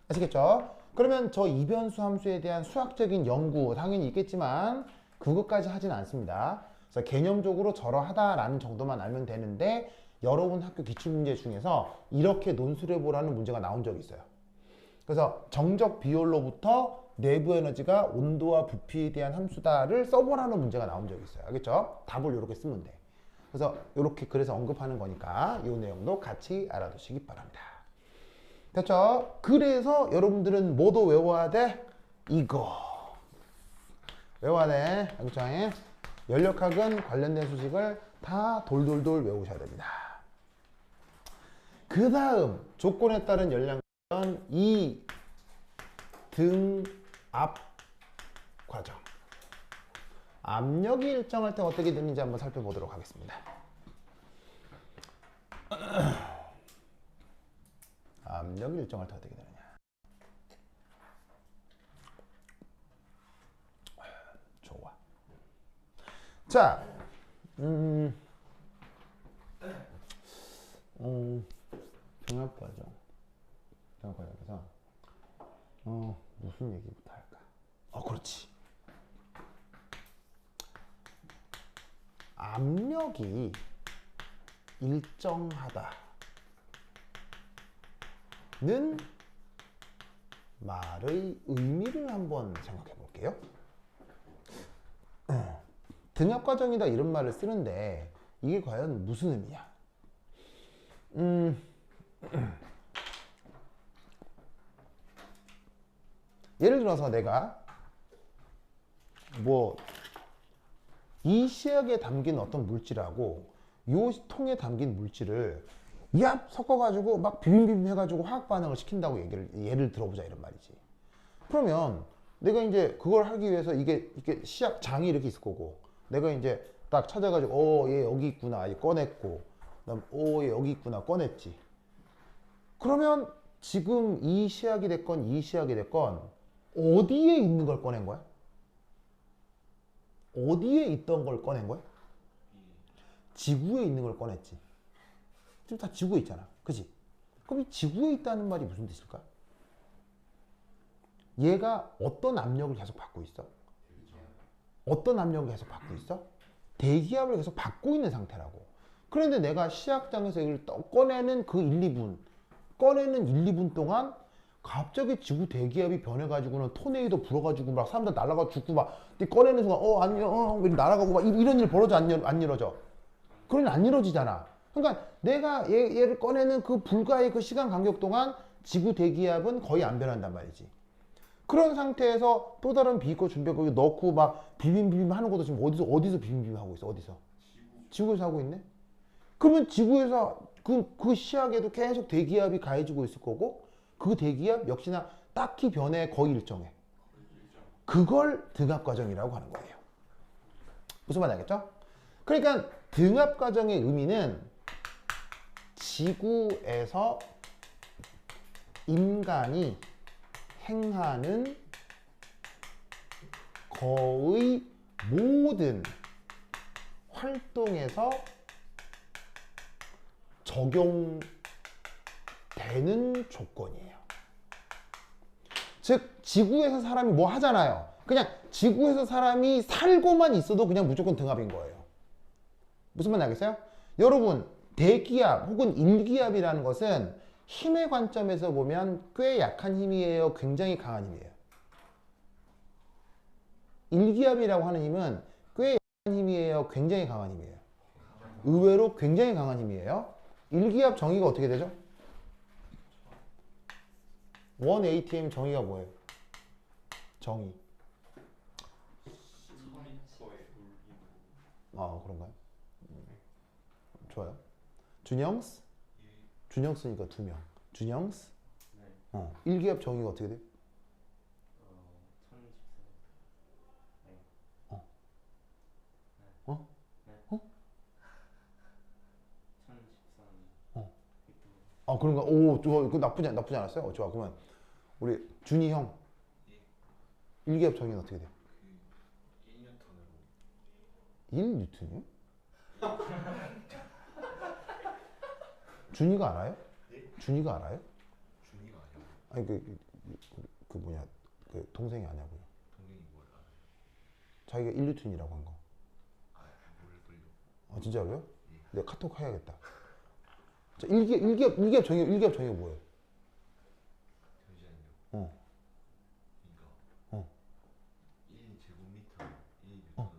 아시겠죠? 그러면 저 이변수 함수에 대한 수학적인 연구 당연히 있겠지만 그것까지 하진 않습니다. 그래서 개념적으로 저러하다라는 정도만 알면 되는데 여러분 학교 기출문제 중에서 이렇게 논술해 보라는 문제가 나온 적이 있어요. 그래서 정적 비율로부터 내부 에너지가 온도와 부피에 대한 함수다를 써보라는 문제가 나온 적이 있어요. 알겠죠? 답을 이렇게 쓰면 돼. 그래서 이렇게 그래서 언급하는 거니까 이 내용도 같이 알아두시기 바랍니다. 됐죠? 그래서 여러분들은 뭐도 외워야 돼? 이거 외워야 돼. 알겠죠? 연력학은 관련된 수식을 다 돌돌돌 외우셔야 됩니다. 그 다음 조건에 따른 열량 이 등압 과정. 압력이 일정할 때 어떻게 되는지 한번 살펴보도록 하겠습니다. 압력이 일정할 때 어떻게 되느냐. 좋아. 자, 등압 과정. 등압 과정에서 무슨 얘기부터 할까? 그렇지. 압력이 일정하다는 말의 의미를 한번 생각해 볼게요. 등압 과정이다 이런 말을 쓰는데 이게 과연 무슨 의미야? 예를 들어서 내가 이 시약에 담긴 어떤 물질하고 요 통에 담긴 물질을 얍 섞어가지고 막 비빔비빔 해가지고 화학 반응을 시킨다고 예를 들어보자 이런 말이지. 그러면 내가 이제 그걸 하기 위해서 이게 시약 장이 이렇게 있을 거고, 내가 이제 딱 찾아가지고 얘 여기 있구나 얘 꺼냈고, 그다음 얘 여기 있구나 꺼냈지. 그러면 지금 이 시약이 됐건 이 시약이 됐건 어디에 있는 걸 꺼낸 거야? 어디에 있던 걸 꺼낸 거야? 지구에 있는 걸 꺼냈지. 지금 다 지구에 있잖아. 그지? 그럼 이 지구에 있다는 말이 무슨 뜻일까? 얘가 어떤 압력을 계속 받고 있어? 어떤 압력을 계속 받고 있어? 대기압을 계속 받고 있는 상태라고. 그런데 내가 시약장에서 이걸 꺼내는 그 1, 2분, 꺼내는 1, 2분 동안 갑자기 지구 대기압이 변해가지고는 토네이도 불어가지고 막 사람들 날아가 죽고 막 꺼내는 순간 안녕 날아가고 막 이런 일 벌어져 안 이루어져? 그런 일 안 이루어지잖아. 그러니까 내가 얘를 꺼내는 그 불가의 그 시간 간격 동안 지구 대기압은 거의 안 변한단 말이지. 그런 상태에서 또 다른 비거 준비해 거기 넣고 막 비빔비빔 하는 것도 지금 어디서 비빔비빔 하고 있어? 어디서? 지구에서 하고 있네? 그러면 지구에서 그 시약에도 계속 대기압이 가해지고 있을 거고, 그 대기압 역시나 딱히 변해 거의 일정해. 그걸 등압 과정이라고 하는 거예요. 무슨 말인지 알겠죠? 그러니까 등압 과정의 의미는 지구에서 인간이 행하는 거의 모든 활동에서 적용되는 조건이에요. 즉 지구에서 사람이 뭐 하잖아요. 그냥 지구에서 사람이 살고만 있어도 그냥 무조건 등압인 거예요. 무슨 말인지 알겠어요? 여러분 대기압 혹은 일기압이라는 것은 힘의 관점에서 보면 꽤 약한 힘이에요? 굉장히 강한 힘이에요? 일기압이라고 하는 힘은 꽤 약한 힘이에요? 굉장히 강한 힘이에요? 의외로 굉장히 강한 힘이에요. 일기압 정의가 어떻게 되죠? 1atm 정의가 뭐예요? 정의. 아 그런가요? 좋아요. 준영스? 준영스니까 2명. 준영스? 일기압 정의가 어떻게 돼? 어? 어? 아 그런가? 오, 좋아. 그 나쁘지 않았어요? 좋아. 그러면 우리 준이 형 일기압 정의는 어떻게 돼? 1뉴턴이요? 준이가 알아요? 준이가 알아요? 준이가 아니야. 아니 그 뭐냐 그 동생이 아냐고요. 동생이 뭘 알아요? 자기가 1뉴턴이라고 한 거. 몰라요. 아 진짜로요? 내가 카톡 해야겠다. 자, 일기압 정의가 뭐예요? 잠시만요. 어. 그러니까 1제곱미터 1뉴턴으로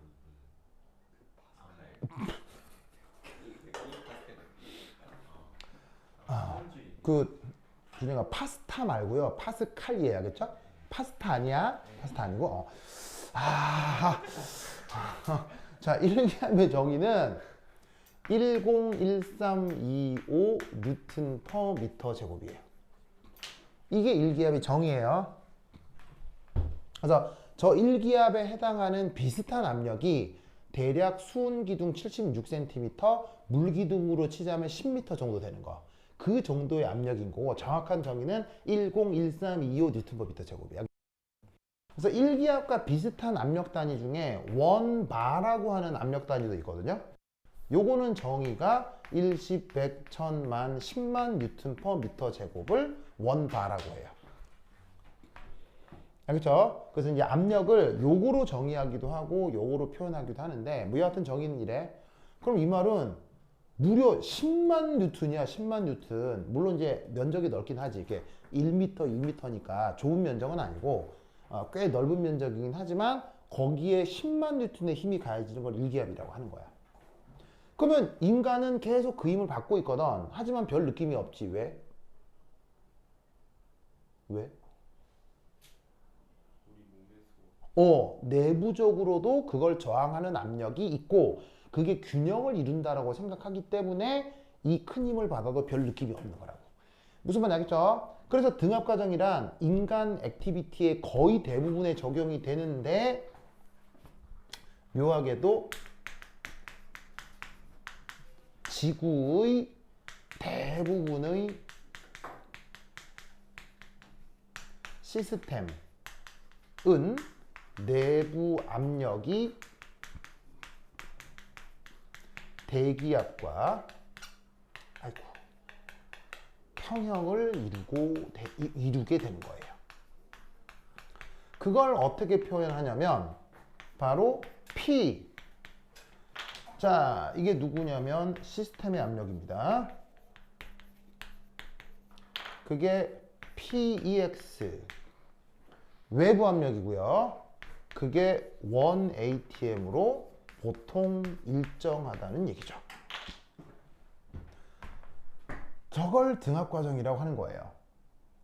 그 준영아 파스타 말고요. 파스칼이에요. 알겠죠? 파스타 아니야? 파스타 아니고. 자, 일기압의 정의는 101325 뉴턴 퍼 미터 제곱이에요. 이게 일기압의 정의예요. 그래서 저 일기압에 해당하는 비슷한 압력이 대략 수은 기둥 76cm, 물 기둥으로 치자면 10m 정도 되는 거. 그 정도의 압력인 거고 정확한 정의는 101325 뉴턴 퍼 미터 제곱이에요. 그래서 일기압과 비슷한 압력 단위 중에 원바라고 하는 압력 단위도 있거든요. 요거는 정의가 1, 10, 100, 1000만, 10만 뉴턴 퍼 미터 제곱을 원바라고 해요. 알겠죠? 그래서 이제 압력을 요거로 정의하기도 하고 요거로 표현하기도 하는데 뭐 여하튼 정의는 이래. 그럼 이 말은 무려 10만 뉴턴이야. 10만 뉴턴. 물론 이제 면적이 넓긴 하지. 이게 1m, 2m니까 좁은 면적은 아니고 꽤 넓은 면적이긴 하지만 거기에 10만 뉴턴의 힘이 가해지는 걸 일기압이라고 하는 거야. 그러면 인간은 계속 그 힘을 받고 있거든. 하지만 별 느낌이 없지. 왜? 왜? 내부적으로도 그걸 저항하는 압력이 있고 그게 균형을 이룬다라고 생각하기 때문에 이 큰 힘을 받아도 별 느낌이 없는 거라고. 무슨 말인지 알겠죠? 그래서 등압 과정이란 인간 액티비티의 거의 대부분에 적용이 되는데 묘하게도 지구의 대부분의 시스템은 내부 압력이 대기압과 평형을 이루게 되는 거예요. 그걸 어떻게 표현하냐면 바로 P. 자, 이게 누구냐면 시스템의 압력입니다. 그게 PEX 외부 압력이고요. 그게 1ATM으로 보통 일정하다는 얘기죠. 저걸 등압 과정이라고 하는 거예요.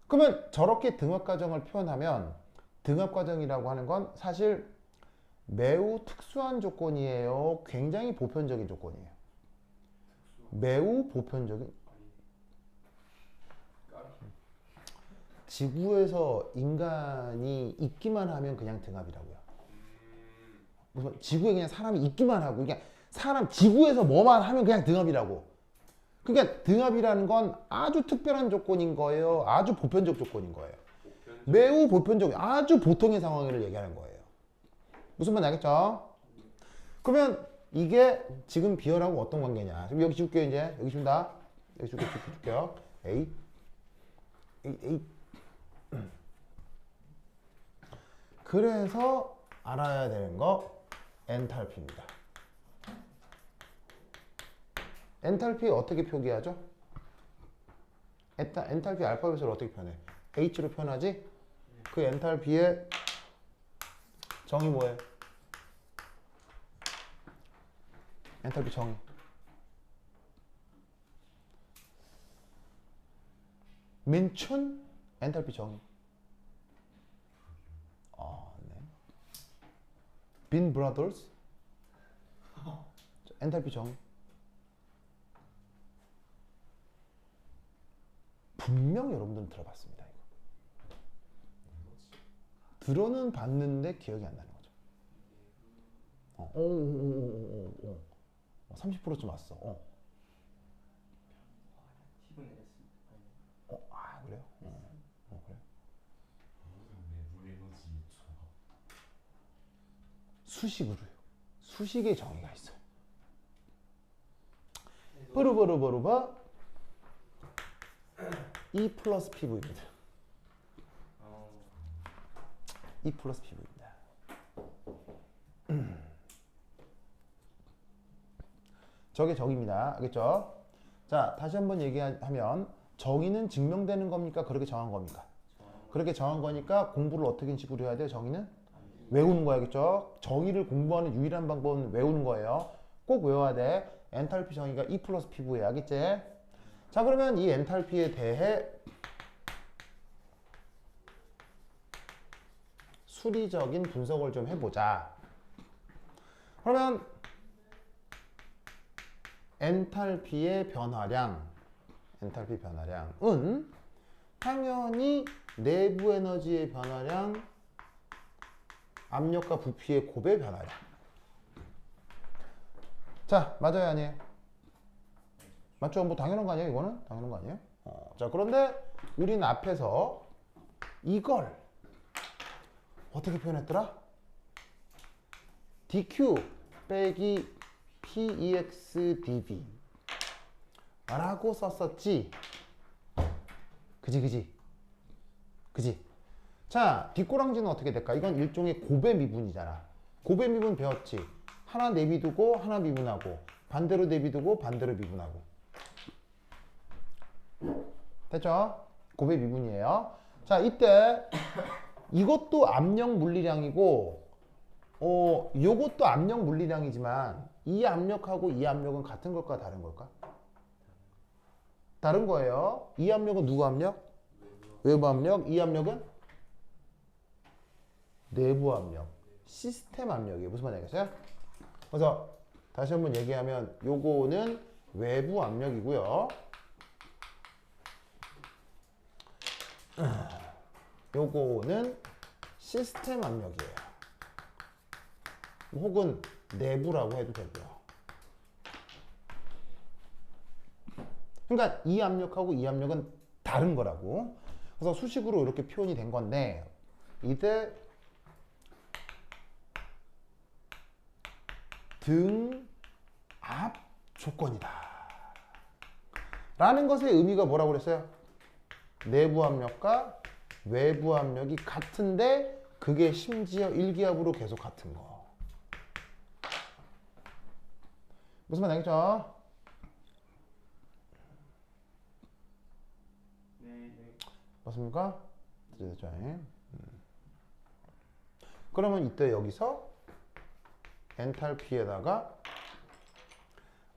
그러면 저렇게 등압 과정을 표현하면 등압 과정이라고 하는 건 사실 매우 특수한 조건이에요. 굉장히 보편적인 조건이에요. 매우 보편적인. 지구에서 인간이 있기만 하면 그냥 등압이라고요. 무슨 지구에 그냥 사람이 있기만 하고 그냥 사람 지구에서 뭐만 하면 그냥 등압이라고. 그러니까 등압이라는 건 아주 특별한 조건인 거예요. 아주 보편적 조건인 거예요. 매우 보편적, 아주 보통의 상황을 얘기하는 거예요. 무슨 말인지 알겠죠? 그러면 이게 지금 비열하고 어떤 관계냐? 지금 여기 지울게요, 이제. 여기 지운다. 여기 줄게요. A. 그래서 알아야 되는 거 엔탈피입니다. 엔탈피 어떻게 표기하죠? 엔탈피 알파벳으로 어떻게 표현해? H로 표현하지? 그 엔탈피의 정의 뭐예요? 엔탈피 정의. 민춘 엔탈피 정의. 네. 빈 브라더스 엔탈피 정의. 분명 여러분들은 들어봤습니다. 이거. 들어는 봤는데 기억이 안 나는 거죠. 30%쯤 왔어. 그래요? 그래? 수식으로요. 수식의 정의가 있어요. 버르버르버르바 E 플러스 PV입니다. E 플러스 PV입니다. 저게 정의입니다. 알겠죠? 자, 다시 한번 얘기하면 정의는 증명되는 겁니까? 그렇게 정한 겁니까? 그렇게 정한 거니까 공부를 어떻게 식으로 해야 돼요? 정의는? 외우는 거 알겠죠? 정의를 공부하는 유일한 방법은 외우는 거예요. 꼭 외워야 돼. 엔탈피 정의가 E 플러스 PV에 알겠지? 자, 그러면 이 엔탈피에 대해 수리적인 분석을 좀 해보자. 그러면 엔탈피의 변화량, 엔탈피 변화량은 당연히 내부 에너지의 변화량, 압력과 부피의 곱의 변화량. 자, 맞아요, 아니에요? 맞죠? 뭐 당연한 거 아니에요? 이거는? 당연한 거 아니에요? 자, 그런데 우리는 앞에서 이걸 어떻게 표현했더라? dq 빼기 PEX dV 라고 썼었지. 그지? 자, 뒷꼬랑지는 어떻게 될까? 이건 일종의 곱의 미분이잖아. 곱의 미분 배웠지? 하나 내비두고 하나 미분하고 반대로 내비두고 반대로 미분하고. 됐죠? 곱의 미분이에요. 자, 이때 이것도 압력 물리량이고 요것도 압력 물리량이지만 이 압력하고 이 압력은 같은 걸까 다른 걸까? 다른 거예요. 이 압력은 누구 압력? 외부 압력. 이 압력은 내부 압력. 시스템 압력이에요. 무슨 말인지 알겠어요? 그래서 다시 한번 얘기하면 요거는 외부 압력이고요. 요거는 시스템 압력이에요. 혹은 내부라고 해도 되고요. 그러니까 이 압력하고 이 압력은 다른 거라고. 그래서 수식으로 이렇게 표현이 된 건데 이때 등압 조건이다 라는 것의 의미가 뭐라고 그랬어요? 내부 압력과 외부 압력이 같은데 그게 심지어 일기압으로 계속 같은 거. 무슨 말 알겠죠? 네. 맞습니까? 됐죠? 그러면 이때 여기서 엔탈피에다가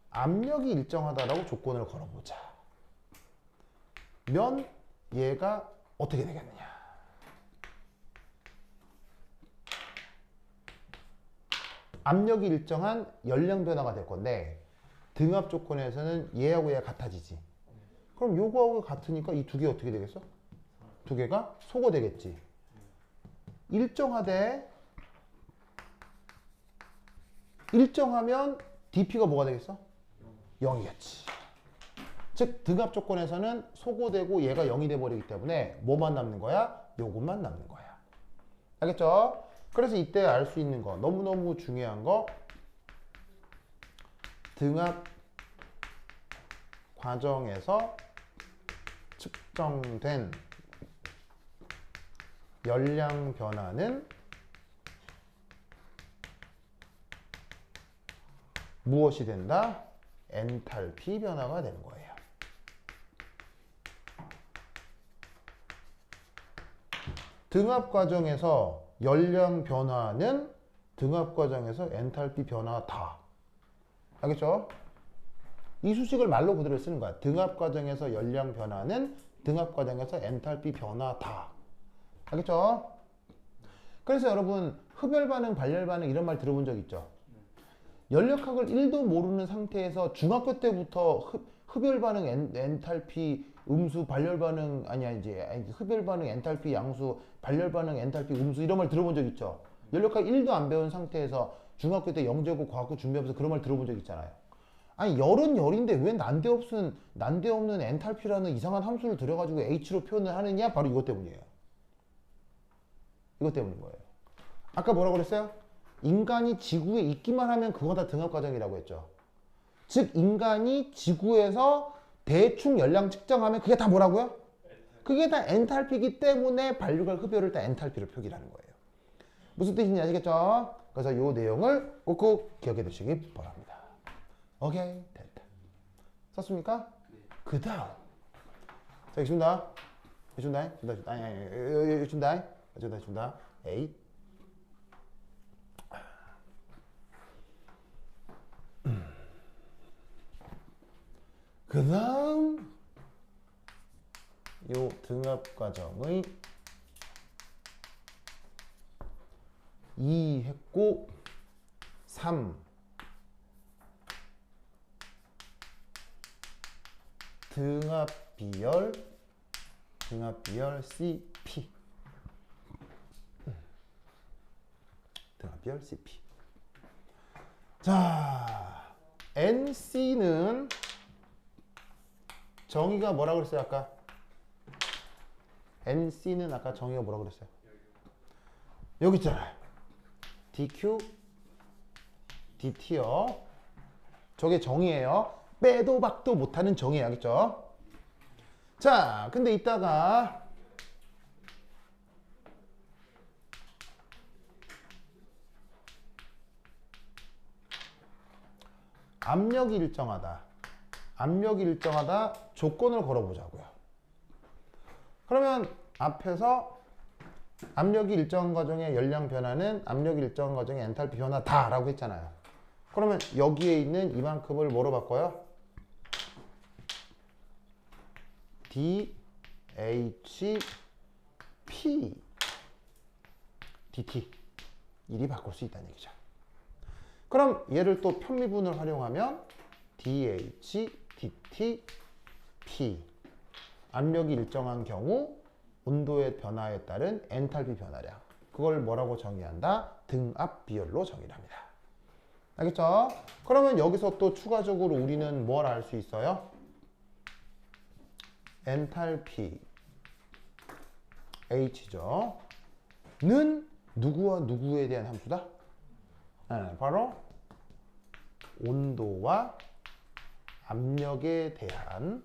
압력이 일정하다라고 조건을 걸어보자. 면 얘가 어떻게 되겠느냐? 압력이 일정한 연량 변화가 될 건데 등압 조건에서는 얘하고 얘가 같아지지. 그럼 요거하고 같으니까 이 두 개 어떻게 되겠어? 두 개가 소거되겠지. 일정하면 dp가 뭐가 되겠어? 0이겠지. 즉 등압 조건에서는 소거되고 얘가 0이 돼버리기 때문에 뭐만 남는 거야? 요것만 남는 거야. 알겠죠? 그래서 이때 알 수 있는 거 너무너무 중요한 거 등압 과정에서 측정된 열량 변화는 무엇이 된다? 엔탈피 변화가 되는 거예요. 등압 과정에서 열량 변화는 등압 과정에서 엔탈피 변화다. 알겠죠? 이 수식을 말로 그대로 쓰는 거야. 등압 과정에서 열량 변화는 등압 과정에서 엔탈피 변화다. 알겠죠? 그래서 여러분 흡열 반응, 발열 반응 이런 말 들어본 적 있죠? 연력학을 1도 모르는 상태에서 중학교 때부터 흡열 반응 엔탈피 음수, 발열 반응 흡열 반응 엔탈피 양수, 발열 반응 엔탈피 음수 이런 말 들어본 적 있죠? 연력학 1도 안 배운 상태에서 중학교 때 영재고 과학고 준비하면서 그런 말 들어본 적 있잖아요. 아니 열은 열인데 왜 난데없는 엔탈피라는 이상한 함수를 들여가지고 H로 표현을 하느냐? 바로 이것 때문이에요. 이것 때문인 거예요. 아까 뭐라고 그랬어요? 인간이 지구에 있기만 하면 그거 다 등압 과정이라고 했죠. 즉 인간이 지구에서 대충 열량 측정하면 그게 다 뭐라고요? 그게 다 엔탈피이기 때문에 반류가 흡열을 다 엔탈피로 표기하는 거예요. 무슨 뜻인지 아시겠죠? 그래서 이 내용을 꼭 기억해 두시기 바랍니다. 오케이, 됐다. 썼습니까? 네. 그 다음. 자, 준다. 준다. A. 그 다음 요 등압 과정의 2 했고 3 등압 비열 CP 등압 비열 CP. 자, NC는 정의가 뭐라 그랬어요 아까? NC는 아까 정의가 뭐라 그랬어요? 여기 있잖아요. DQ DT요. 저게 정의예요. 빼도 박도 못하는 정의 알겠죠? 자, 근데 이따가 압력이 일정하다 조건을 걸어보자고요. 그러면 앞에서 압력이 일정한 과정의 열량 변화는 압력이 일정한 과정의 엔탈피 변화다 라고 했잖아요. 그러면 여기에 있는 이만큼을 뭐로 바꿔요? DHP DT 일이 바꿀 수 있다는 얘기죠. 그럼 얘를 또 편미분을 활용하면 dH, dt, p. 압력이 일정한 경우 온도의 변화에 따른 엔탈피 변화량. 그걸 뭐라고 정의한다? 등압 비열로 정의를 합니다. 알겠죠? 그러면 여기서 또 추가적으로 우리는 뭘 알 수 있어요? 엔탈피 H죠. 는 누구와 누구에 대한 함수다? 네, 바로 온도와 압력에 대한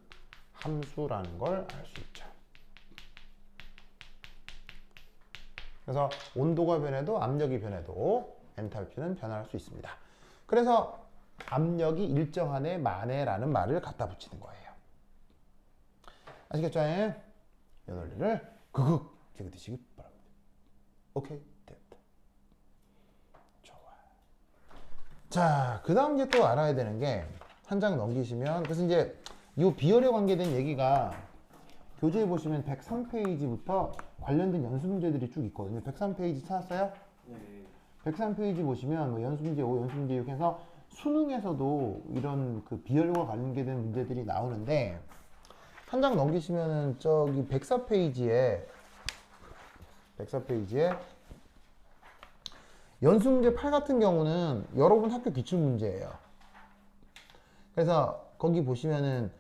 함수라는 걸 알 수 있죠. 그래서 온도가 변해도 압력이 변해도 엔탈피는 변할 수 있습니다. 그래서 압력이 일정한에 만에라는 말을 갖다 붙이는 거예요. 아시겠죠? 이 논리를 극극 기억드시기 바랍니다. 오케이, 됐다. 좋아. 자, 그 다음 이제 또 알아야 되는 게 한 장 넘기시면, 그래서 이제 이 비열에 관계된 얘기가 교재에 보시면 103페이지부터 관련된 연습 문제들이 쭉 있거든요. 103페이지 찾았어요? 네. 103페이지 보시면 뭐 연습 문제 5, 연습 문제 6 해서 수능에서도 이런 그 비열과 관계된 문제들이 나오는데, 한 장 넘기시면은 저기 104페이지에 연습 문제 8 같은 경우는 여러분 학교 기출 문제예요. 그래서 거기 보시면은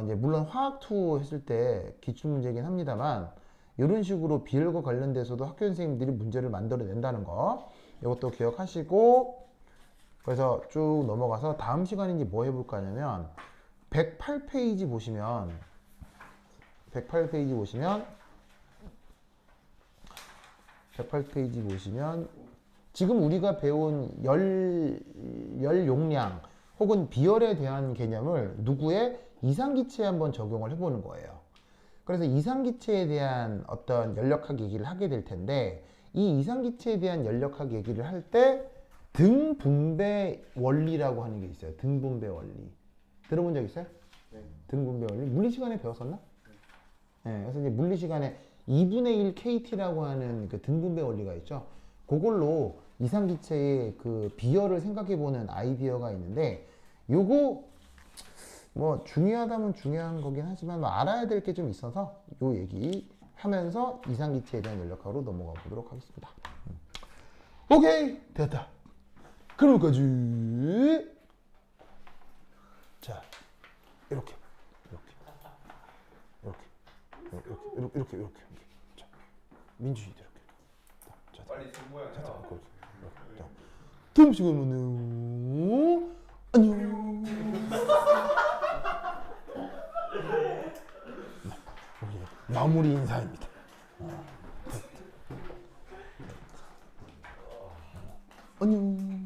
이제 물론 화학2 했을 때 기출 문제긴 합니다만, 이런 식으로 비열과 관련돼서도 학교 선생님들이 문제를 만들어낸다는 거, 이것도 기억하시고, 그래서 쭉 넘어가서 다음 시간에 이제 뭐 해볼까 하냐면 108페이지 보시면 지금 우리가 배운 열 용량 혹은 비열에 대한 개념을 누구의 이상기체에 한번 적용을 해보는 거예요. 그래서 이상기체에 대한 어떤 연력학 얘기를 하게 될 텐데, 이 이상기체에 대한 연력학 얘기를 할 때 등분배 원리라고 하는 게 있어요. 등분배 원리. 들어본 적 있어요? 네. 등분배 원리. 물리 시간에 배웠었나? 네. 그래서 이제 물리 시간에 2분의 1 KT라고 하는 그 등분배 원리가 있죠. 그걸로 이상기체의 그 비열을 생각해보는 아이디어가 있는데, 요거 뭐 중요하다면 중요한 거긴 하지만 뭐 알아야 될 게 좀 있어서 요 얘기 하면서 이상기체에 대한 연력학으로 넘어가 보도록 하겠습니다. 오케이, 됐다. 그럼까지. 자, 이렇게. 자, 민주시대 이렇게. 자, 빨리 된 모양이야. 자, 그렇게. 자, 다음 시간에 만나요. 안녕. 마무리 인사입니다. 안녕.